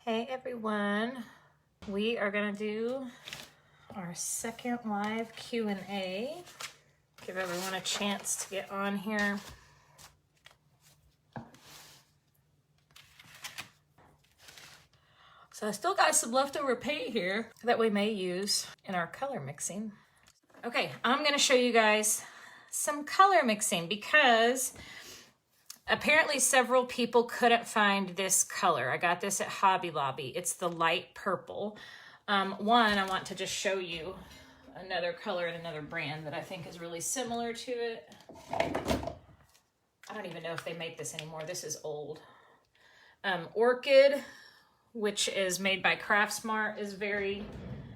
Hey everyone, we are gonna do our second live Q&A. Give everyone a chance to get on here. So I still got some leftover paint here that we may use in our color mixing. Okay, I'm gonna show you guys some color mixing because apparently several people couldn't find this color. I got this at Hobby Lobby. It's the light purple. One, I want to just show you another color and another brand that I think is really similar to it. I don't even know if they make this anymore. This is old. Orchid, which is made by Craftsmart, is very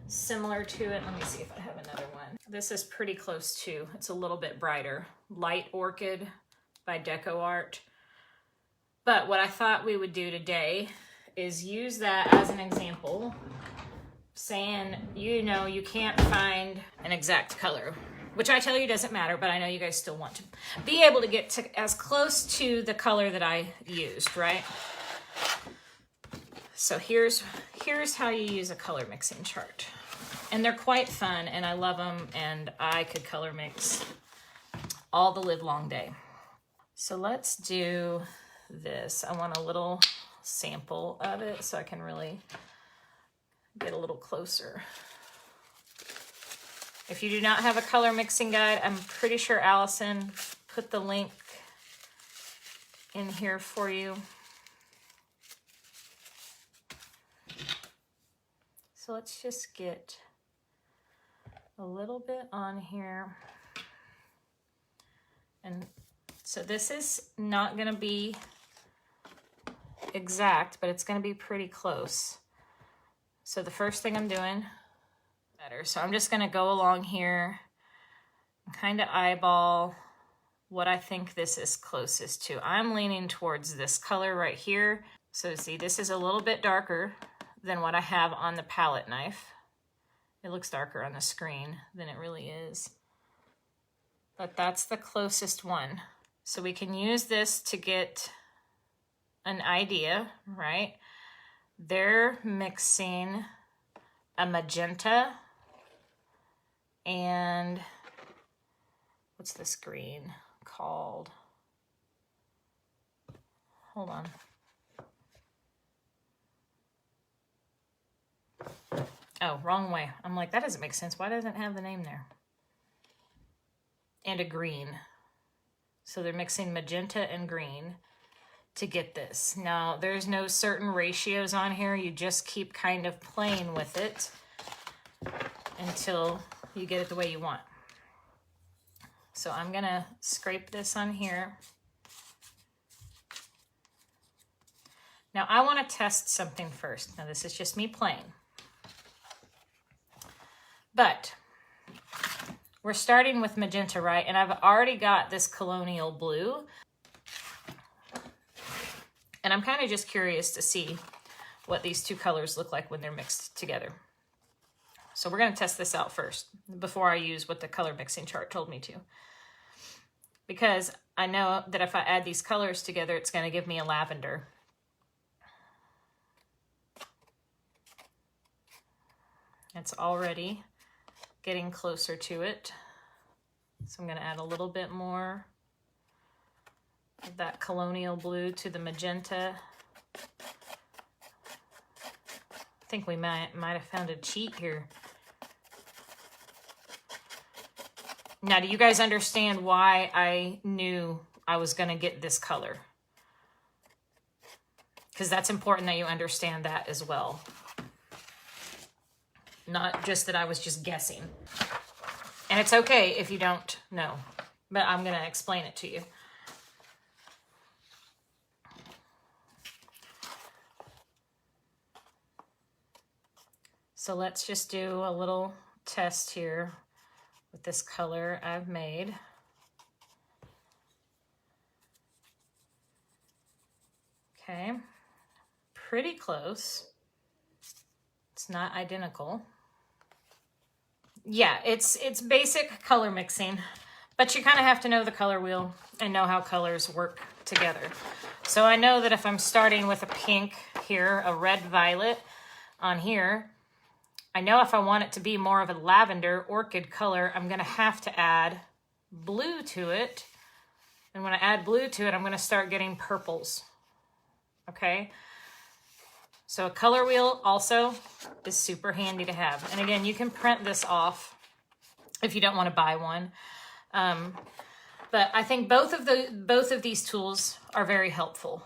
similar to it. Let me see if I have another one. This is pretty close too. It's a little bit brighter. Light Orchid by DecoArt. But what I thought we would do today is use that as an example, saying, you know, you can't find an exact color, which I tell you doesn't matter, but I know you guys still want to be able to get to as close to the color that I used, right? So here's how you use a color mixing chart. And they're quite fun, and I love them, and I could color mix all the live long day. So let's do this. I want a little sample of it so I can really get a little closer. If you do not have a color mixing guide, I'm pretty sure Allison put the link in here for you. So let's just get a little bit on here. And so this is not going to be exact, but it's going to be pretty close. So the first thing I'm doing, so I'm just going to go along here and kind of eyeball what I think this is closest to. I'm leaning towards this color right here. So see, this is a little bit darker than what I have on the palette knife. It looks darker on the screen than it really is. But that's the closest one. So we can use this to get an idea, right? They're mixing a magenta and what's this green called? Hold on. Oh, wrong way. I'm like, that doesn't make sense. Why doesn't it have the name there? And a green. So they're mixing magenta and green to get this. Now, there's no certain ratios on here. You just keep kind of playing with it until you get it the way you want. So I'm gonna scrape this on here. Now I wanna test something first. Now this is just me playing. But we're starting with magenta, right? And I've already got this Colonial Blue. And I'm kind of just curious to see what these two colors look like when they're mixed together. So we're going to test this out first before I use what the color mixing chart told me to. Because I know that if I add these colors together, it's going to give me a lavender. It's already getting closer to it. So I'm going to add a little bit more of that Colonial Blue to the magenta. I think we might have found a cheat here. Now, do you guys understand why I knew I was going to get this color? Because that's important that you understand that as well. Not just that I was just guessing. And it's okay if you don't know, but I'm going to explain it to you. So let's just do a little test here with this color I've made. Okay, pretty close. It's not identical. Yeah, it's basic color mixing, but you kind of have to know the color wheel and know how colors work together. So I know that if I'm starting with a pink here, a red violet on here, I know if I want it to be more of a lavender orchid color, I'm gonna have to add blue to it. And when I add blue to it, I'm gonna start getting purples, okay? So a color wheel also is super handy to have. And again, you can print this off if you don't wanna buy one. But I think both of these tools are very helpful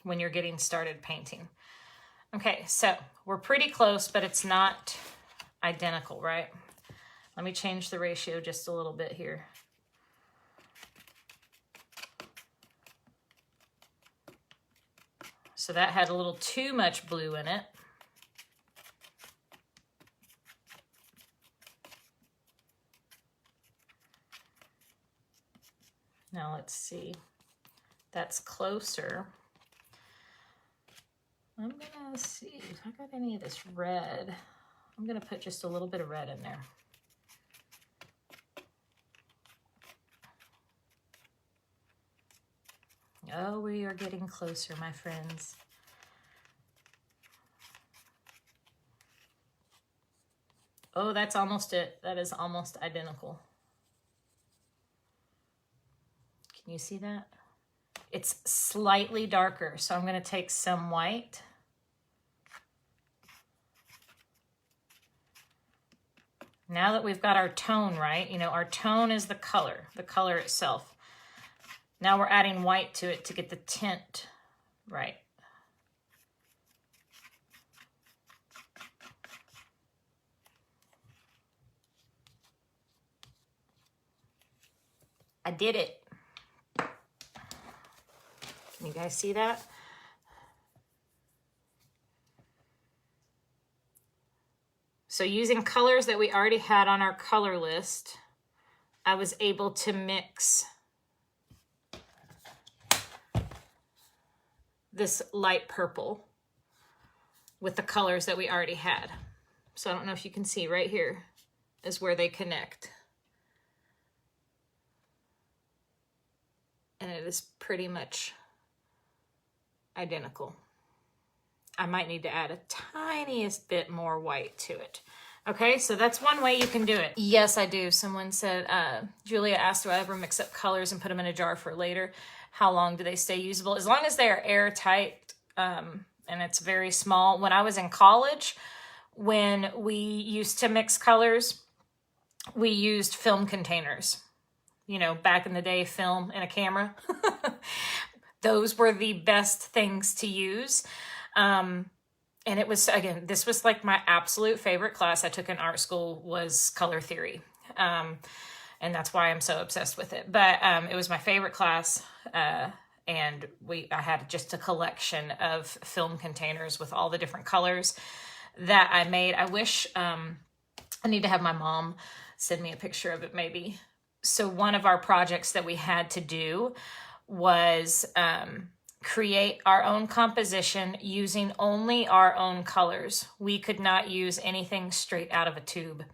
when you're getting started painting. Okay, so we're pretty close, but it's not identical, right? Let me change the ratio just a little bit here. So that had a little too much blue in it. Now let's see, that's closer. I'm gonna see if I got any of this red. I'm gonna put just a little bit of red in there. Oh, we are getting closer, my friends. Oh, that's almost it. That is almost identical. Can you see that? It's slightly darker, so I'm going to take some white. Now that we've got our tone right, you know, our tone is the color itself. Now we're adding white to it to get the tint right. I did it. Can you guys see that? So using colors that we already had on our color list, I was able to mix this light purple with the colors that we already had. So I don't know if you can see right here is where they connect. And it is pretty much identical. I might need to add a tiniest bit more white to it. Okay, so that's one way you can do it. Yes, I do. Someone said, Julia asked, do I ever mix up colors and put them in a jar for later? How long do they stay usable? As long as they are airtight and it's very small. When I was in college, when we used to mix colors, we used film containers. You know, back in the day, film and a camera. Those were the best things to use. And it was, again, this was like my absolute favorite class I took in art school was color theory. And that's why I'm so obsessed with it. But it was my favorite class. And I had just a collection of film containers with all the different colors that I made. I wish, I need to have my mom send me a picture of it maybe. So one of our projects that we had to do was create our own composition using only our own colors. We could not use anything straight out of a tube.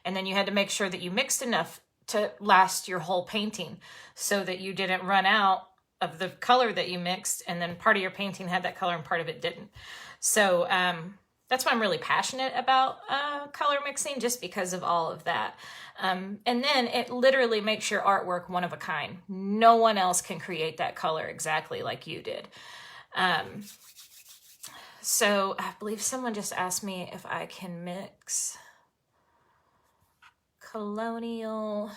And then you had to make sure that you mixed enough to last your whole painting so that you didn't run out of the color that you mixed and then part of your painting had that color and part of it didn't. So that's why I'm really passionate about color mixing, just because of all of that. And then it literally makes your artwork one of a kind. No one else can create that color exactly like you did. So I believe someone just asked me if I can mix Colonial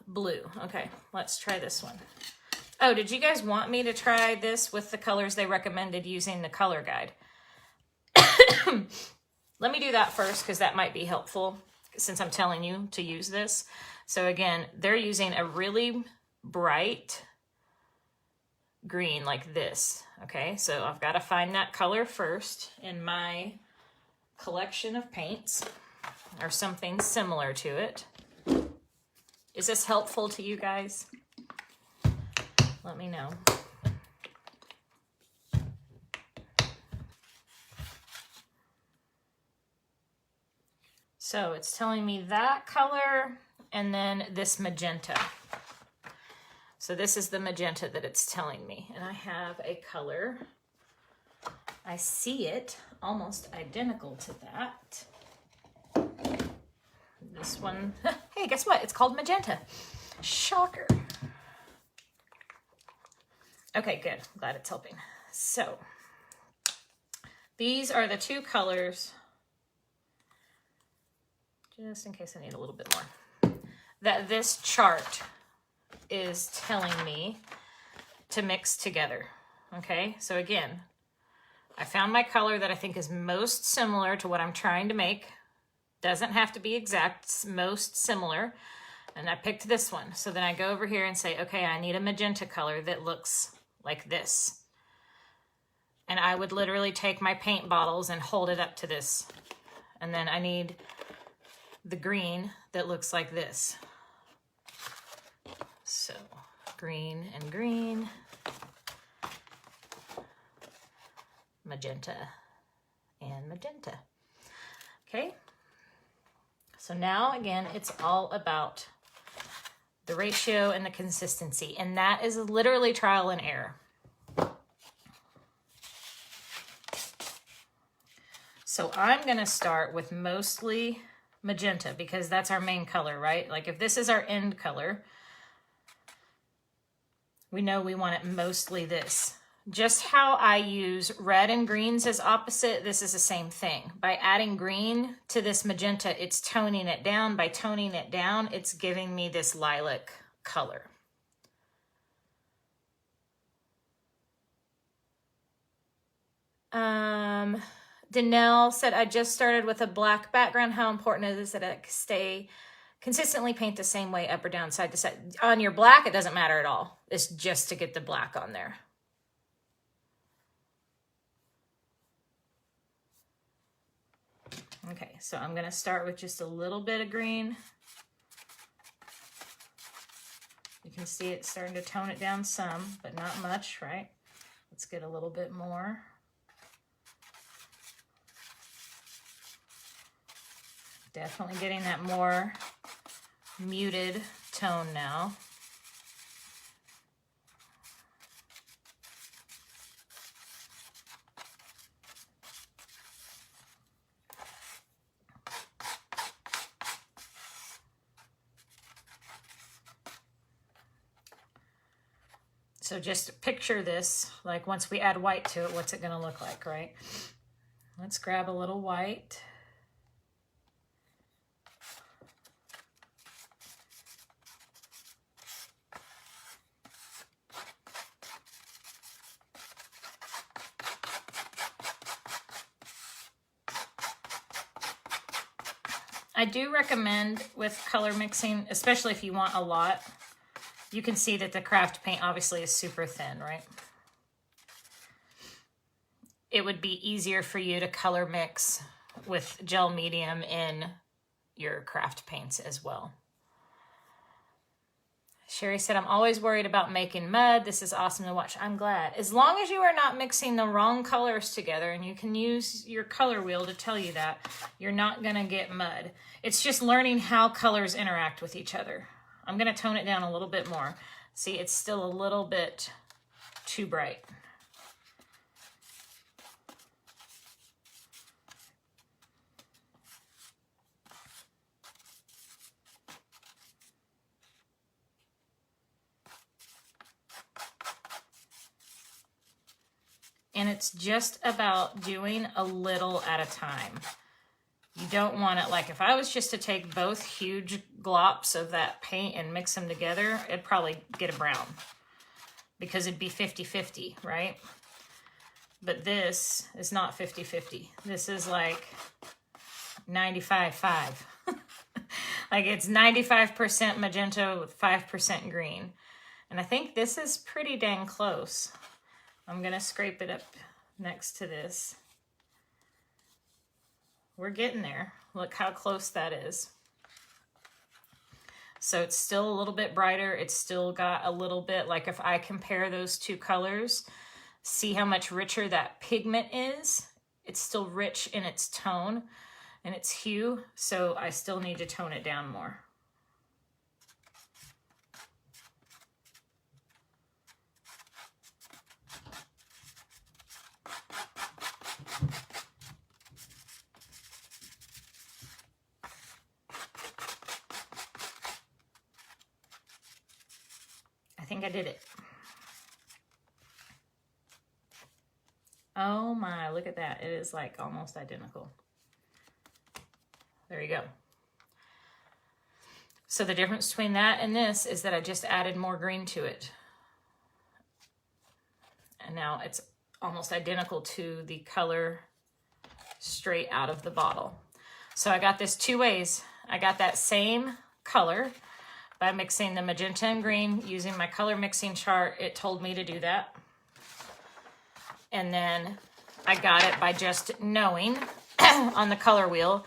Blue. Okay, let's try this one. Oh, did you guys want me to try this with the colors they recommended using the color guide? Let me do that first because that might be helpful since I'm telling you to use this. So again, they're using a really bright green like this. Okay, so I've got to find that color first in my collection of paints or something similar to it. Is this helpful to you guys? Let me know. So it's telling me that color and then this magenta. So this is the magenta that it's telling me. And I have a color. I see it almost identical to that. This one, hey, guess what? It's called magenta. Shocker. Okay, good. I'm glad it's helping. So these are the two colors, just in case I need a little bit more, that this chart is telling me to mix together. Okay, so again, I found my color that I think is most similar to what I'm trying to make. Doesn't have to be exact, it's most similar. And I picked this one. So then I go over here and say, okay, I need a magenta color that looks like this. And I would literally take my paint bottles and hold it up to this. And then I need the green that looks like this. So green and green, magenta and magenta. Okay. So now again, it's all about the ratio and the consistency. And that is literally trial and error. So I'm gonna start with mostly magenta because that's our main color, right? Like if this is our end color, we know we want it mostly this. Just how I use red and greens as opposite, this is the same thing. By adding green to this magenta, it's toning it down. By toning it down, it's giving me this lilac color. Danelle said, I just started with a black background. How important is it that I stay consistently paint the same way up or down, side to side? On your black, it doesn't matter at all. It's just to get the black on there. Okay, so I'm going to start with just a little bit of green. You can see it's starting to tone it down some, but not much, right? Let's get a little bit more. Definitely getting that more muted tone now. So just picture this, like once we add white to it, what's it gonna look like, right? Let's grab a little white. I do recommend with color mixing, especially if you want a lot, you can see that the craft paint obviously is super thin, right? It would be easier for you to color mix with gel medium in your craft paints as well. Sherry said, I'm always worried about making mud. This is awesome to watch. I'm glad. As long as you are not mixing the wrong colors together, and you can use your color wheel to tell you that, you're not going to get mud. It's just learning how colors interact with each other. I'm going to tone it down a little bit more. See, it's still a little bit too bright. And it's just about doing a little at a time. You don't want it, like if I was just to take both huge glops of that paint and mix them together, it'd probably get a brown because it'd be 50-50, right? But this is not 50-50. This is like 95-5. Like it's 95% magenta with 5% green. And I think this is pretty dang close. I'm going to scrape it up next to this. We're getting there. Look how close that is. So it's still a little bit brighter. It's still got a little bit, like if I compare those two colors, see how much richer that pigment is? It's still rich in its tone and its hue, so I still need to tone it down more. think I did it. Oh my, look at that. It is like almost identical. There you go. So the difference between that and this is that I just added more green to it. And now it's almost identical to the color straight out of the bottle. So I got this two ways. I got that same color by mixing the magenta and green using my color mixing chart. It told me to do that. And then I got it by just knowing on the color wheel,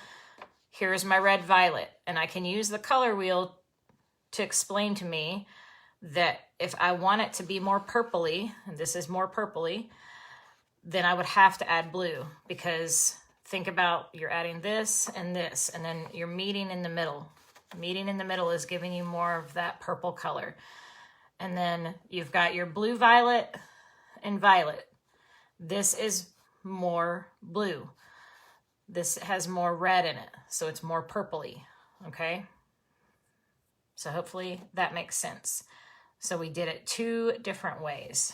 here's my red violet. And I can use the color wheel to explain to me that if I want it to be more purpley, and this is more purpley, then I would have to add blue, because think about, you're adding this, and then you're meeting in the middle. Meeting in the middle is giving you more of that purple color. And then you've got your blue violet and violet. This is more blue. This has more red in it, so it's more purpley, okay? So hopefully that makes sense. So we did it two different ways.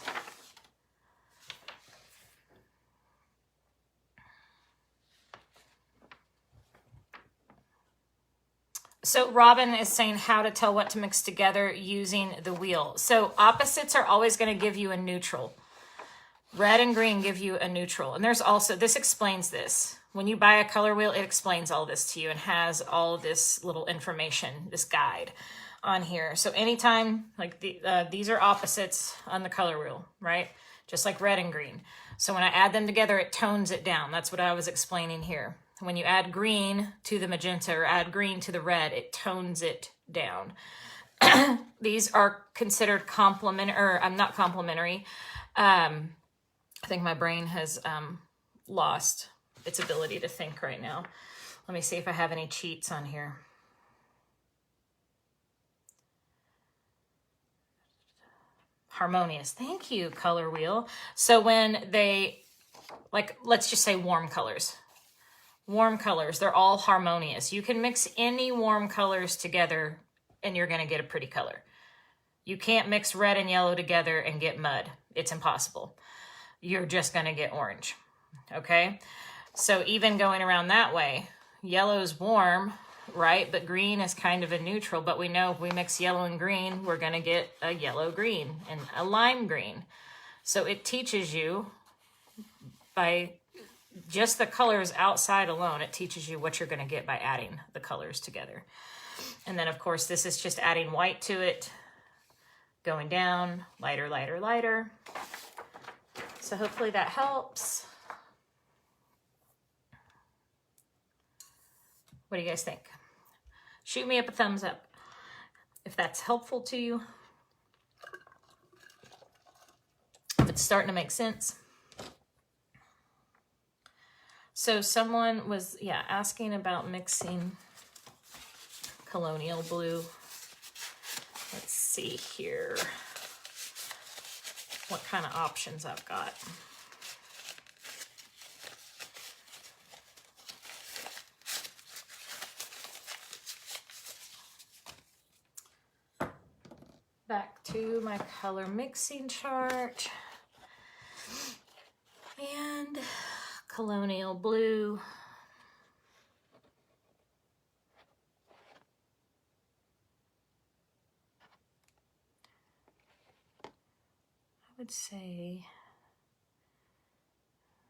So Robin is saying how to tell what to mix together using the wheel. So opposites are always going to give you a neutral. Red and green give you a neutral. And there's also, this explains this. When you buy a color wheel, it explains all this to you and has all this little information, this guide on here. So anytime, like these are opposites on the color wheel, right? Just like red and green. So when I add them together, it tones it down. That's what I was explaining here. When you add green to the magenta or add green to the red, it tones it down. These are considered complementary, or I'm not complementary. I think my brain has lost its ability to think right now. Let me see if I have any cheats on here. Harmonious. Thank you, color wheel. So when they, like, let's just say warm colors. Warm colors, they're all harmonious. You can mix any warm colors together and you're going to get a pretty color. You can't mix red and yellow together and get mud. It's impossible. You're just going to get orange. Okay? So even going around that way, yellow's warm, right? But green is kind of a neutral. But we know if we mix yellow and green, we're going to get a yellow-green and a lime-green. So it teaches you by just the colors outside alone, it teaches you what you're going to get by adding the colors together. And then, of course, this is just adding white to it, going down, lighter, lighter, lighter. So hopefully that helps. What do you guys think? Shoot me up a thumbs up if that's helpful to you. If it's starting to make sense. So someone was, asking about mixing Colonial Blue. Let's see here what kind of options I've got. Back to my color mixing chart. And Colonial Blue. I would say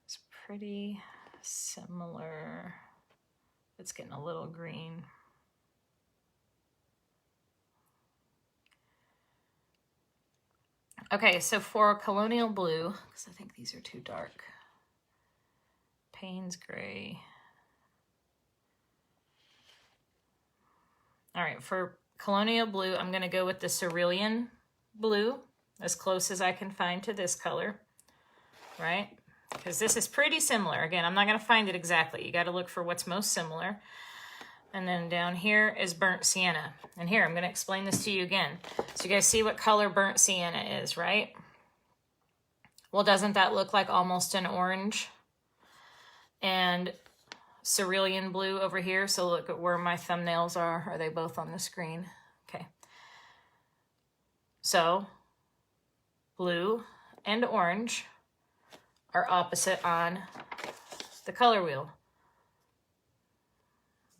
it's pretty similar. It's getting a little green. Okay, so for Colonial Blue, because I think these are too dark. Payne's Gray. All right, for Colonial Blue, I'm going to go with the Cerulean Blue, as close as I can find to this color, right? Because this is pretty similar. Again, I'm not going to find it exactly. You got to look for what's most similar. And then down here is Burnt Sienna. And here, I'm going to explain this to you again. So you guys see what color Burnt Sienna is, right? Well, doesn't that look like almost an orange? And Cerulean Blue over here. So look at where my thumbnails are. Are they both on the screen? Okay. So blue and orange are opposite on the color wheel.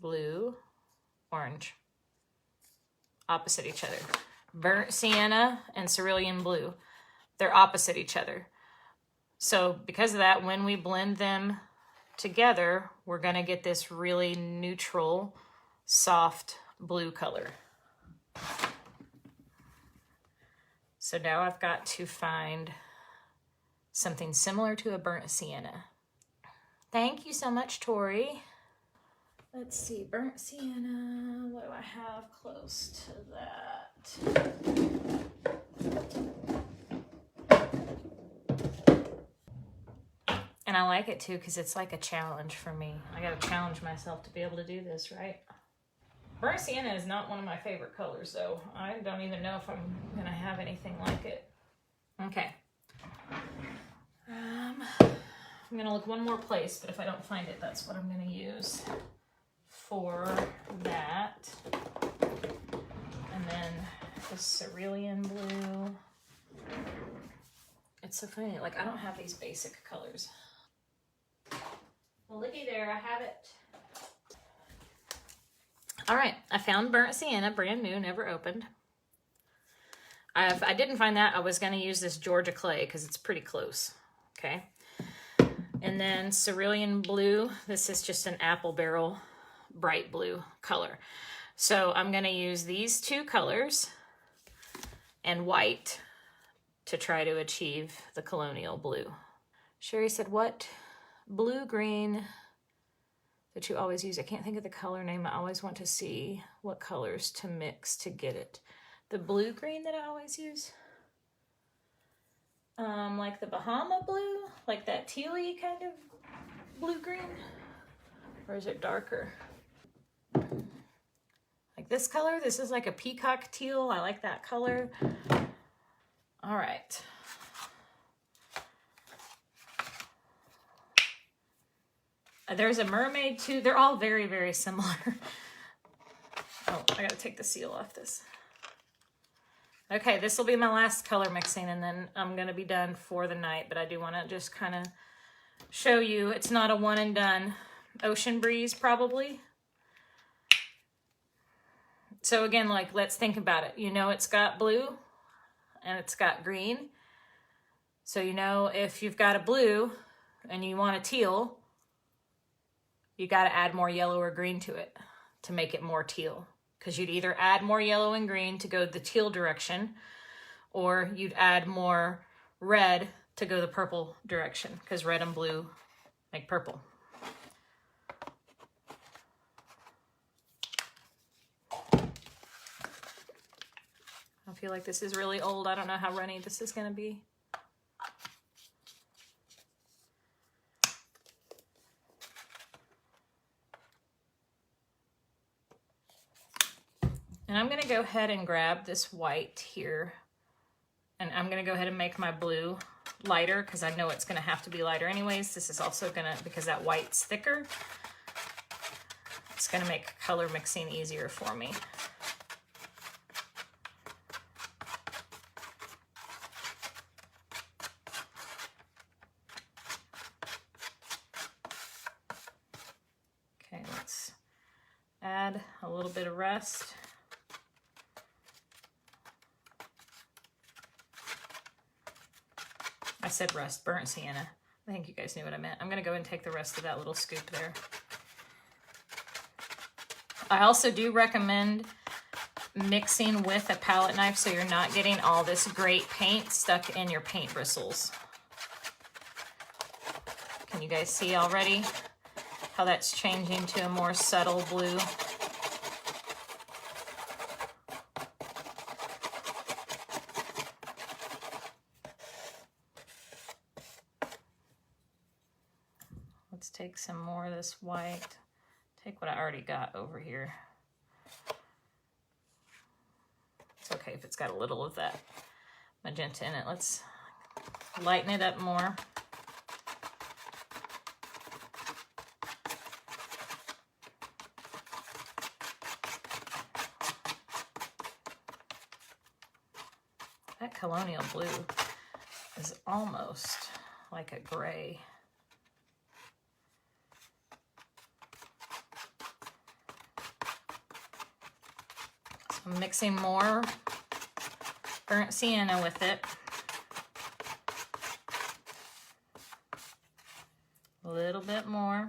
Blue, orange, opposite each other. Burnt sienna and cerulean blue, they're opposite each other. So because of that, when we blend them together, we're gonna get this really neutral, soft blue color. So now I've got to find something similar to a burnt sienna. Thank you so much, Tori. Let's see, burnt sienna, what do I have close to that? And I like it too because it's like a challenge for me. I gotta challenge myself to be able to do this, right? Burnt sienna is not one of my favorite colors though. I don't even know if I'm gonna have anything like it. Okay. I'm gonna look one more place, but if I don't find it, that's what I'm gonna use for that. And then the cerulean blue. It's so funny, like I don't have these basic colors. Well, looky there, I have it. All right, I found burnt sienna, brand new, never opened. I didn't find that. I was gonna use this Georgia clay because it's pretty close, okay? And then cerulean blue, this is just an apple barrel bright blue color. So I'm gonna use these two colors and white to try to achieve the Colonial blue. Sherry said, what blue green that you always use? I can't think of the color name. I always want to see what colors to mix to get it. The blue green that I always use? Like the Bahama blue? Like that tealy kind of blue green? Or is it darker? Like this color? This is like a peacock teal. I like that color. All right. There's a mermaid too. They're all very, very similar. Oh, I gotta take the seal off this. Okay, this will be my last color mixing and then I'm gonna be done for the night, but I do wanna just kind of show you it's not a one and done. Ocean breeze probably. So again, like let's think about it. You know it's got blue and it's got green. So you know if you've got a blue and you want a teal, you got to add more yellow or green to it to make it more teal. Because you'd either add more yellow and green to go the teal direction, or you'd add more red to go the purple direction, because red and blue make purple. I feel like this is really old. I don't know how runny this is going to be. And I'm gonna go ahead and grab this white here, and I'm gonna go ahead and make my blue lighter because I know it's gonna have to be lighter anyways. This is also gonna, because that white's thicker, it's gonna make color mixing easier for me. Okay, let's add a little bit of rust. I said rust, burnt sienna. I think you guys knew what I meant. I'm gonna go and take the rest of that little scoop there. I also do recommend mixing with a palette knife so you're not getting all this great paint stuck in your paint bristles. Can you guys see already how that's changing to a more subtle blue? Let's take some more of this white. Take what I already got over here. It's okay if it's got a little of that magenta in it. Let's lighten it up more. That Colonial blue is almost like a gray. So I'm mixing more burnt sienna with it. A little bit more.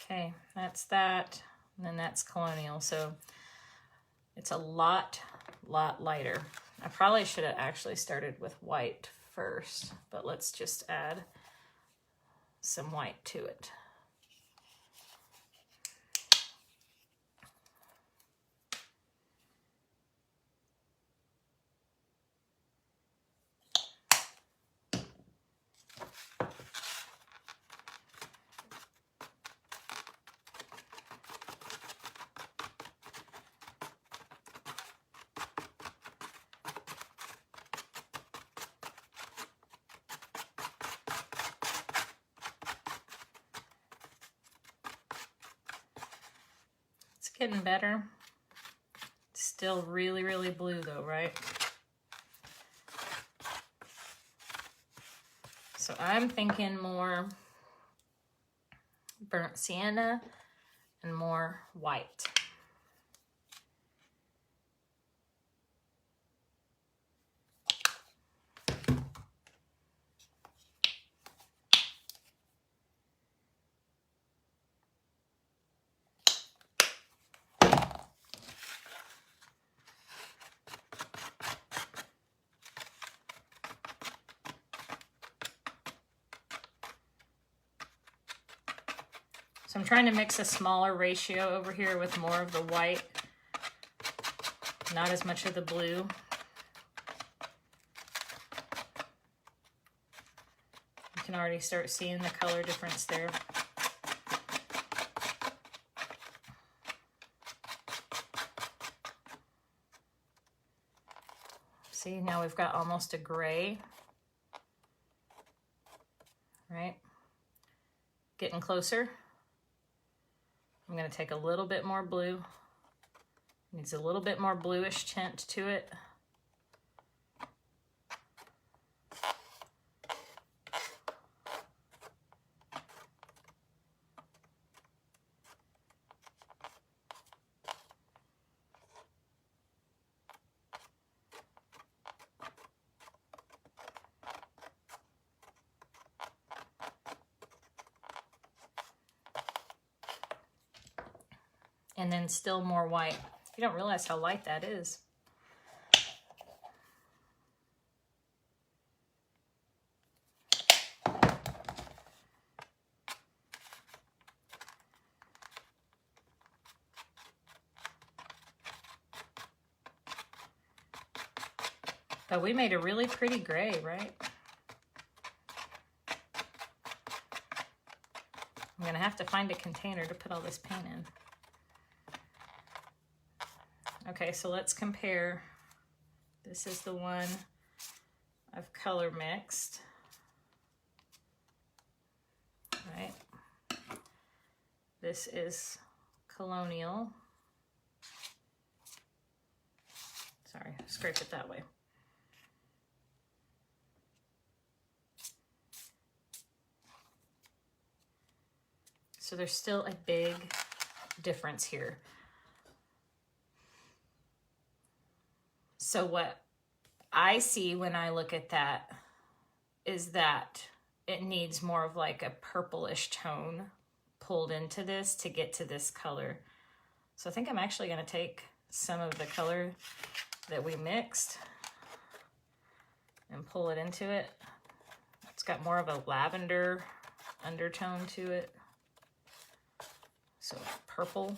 Okay, that's that, and then that's Colonial. So it's a lot lighter. I probably should have actually started with white first, but let's just add some white to it. Getting better. Still really blue though, right? So I'm thinking more burnt sienna and more white. So I'm trying to mix a smaller ratio over here with more of the white, not as much of the blue. You can already start seeing the color difference there. See, now we've got almost a gray, right? Getting closer. I'm going to take a little bit more blue. Needs a little bit more bluish tint to it. And then still more white. You don't realize how light that is. But we made a really pretty gray, right? I'm gonna have to find a container to put all this paint in. Okay, so let's compare. This is the one I've color mixed, right? This is Colonial. Sorry, scrape it that way. So there's still a big difference here. So what I see when I look at that is that it needs more of like a purplish tone pulled into this to get to this color. So I think I'm actually going to take some of the color that we mixed and pull it into it. It's got more of a lavender undertone to it. So purple.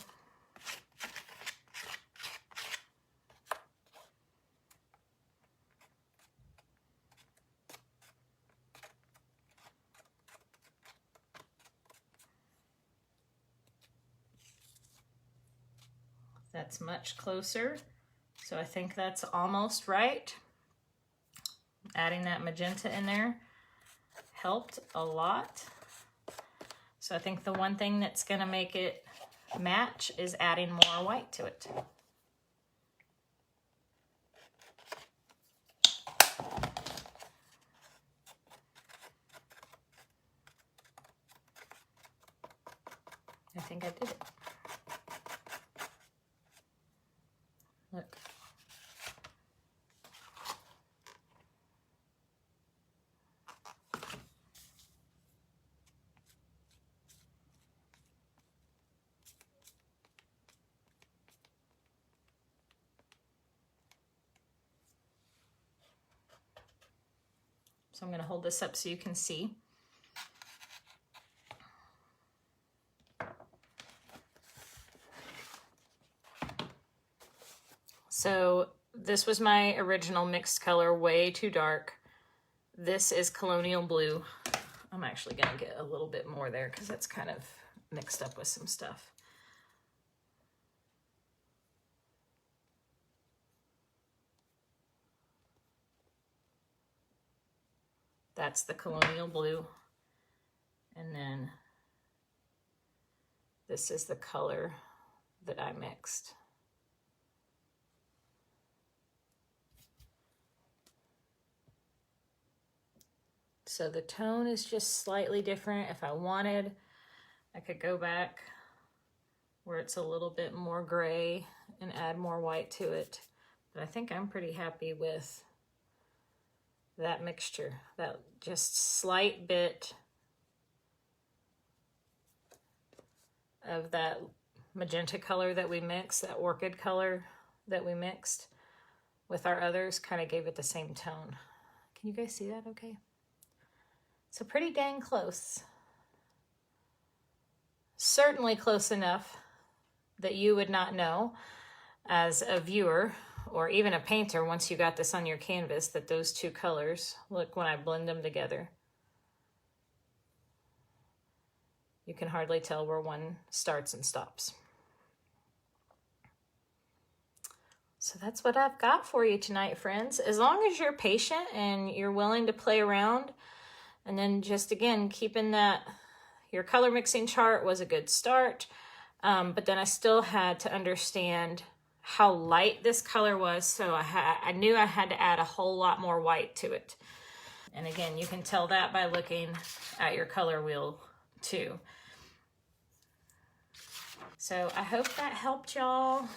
That's much closer. So I think that's almost right. Adding that magenta in there helped a lot. So I think the one thing that's gonna make it match is adding more white to it. I think I did it. Look. So I'm going to hold this up so you can see. So this was my original mixed color, way too dark. This is Colonial Blue. I'm actually going to get a little bit more there because it's kind of mixed up with some stuff. That's the Colonial Blue. And then this is the color that I mixed. So the tone is just slightly different. If I wanted, I could go back where it's a little bit more gray and add more white to it. But I think I'm pretty happy with that mixture, that just slight bit of that magenta color that we mixed, that orchid color that we mixed with our others kind of gave it the same tone. Can you guys see that okay? So pretty dang close. Certainly close enough that you would not know as a viewer or even a painter once you got this on your canvas that those two colors, look when I blend them together, you can hardly tell where one starts and stops. So that's what I've got for you tonight, friends. As long as you're patient and you're willing to play around, and then just again, keeping that, your color mixing chart was a good start, but then I still had to understand how light this color was, so I knew I had to add a whole lot more white to it. And again, you can tell that by looking at your color wheel too. So I hope that helped y'all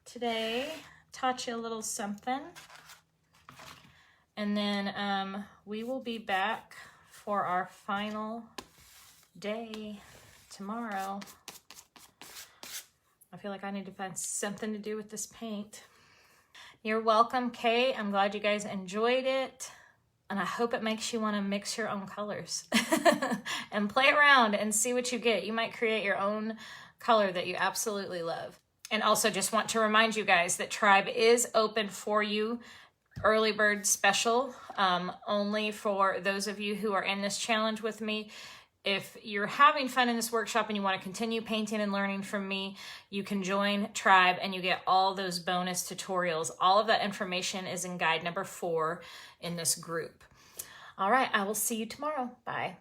today, taught you a little something. And then we will be back for our final day tomorrow. I feel like I need to find something to do with this paint. You're welcome, Kay. I'm glad you guys enjoyed it. And I hope it makes you want to mix your own colors and play around and see what you get. You might create your own color that you absolutely love. And also just want to remind you guys that Tribe is open for you. Early bird special, only for those of you who are in this challenge with me. If you're having fun in this workshop and you want to continue painting and learning from me, you can join Tribe and you get all those bonus tutorials. All of that information is in guide number 4 in this group. All right, I will see you tomorrow. Bye.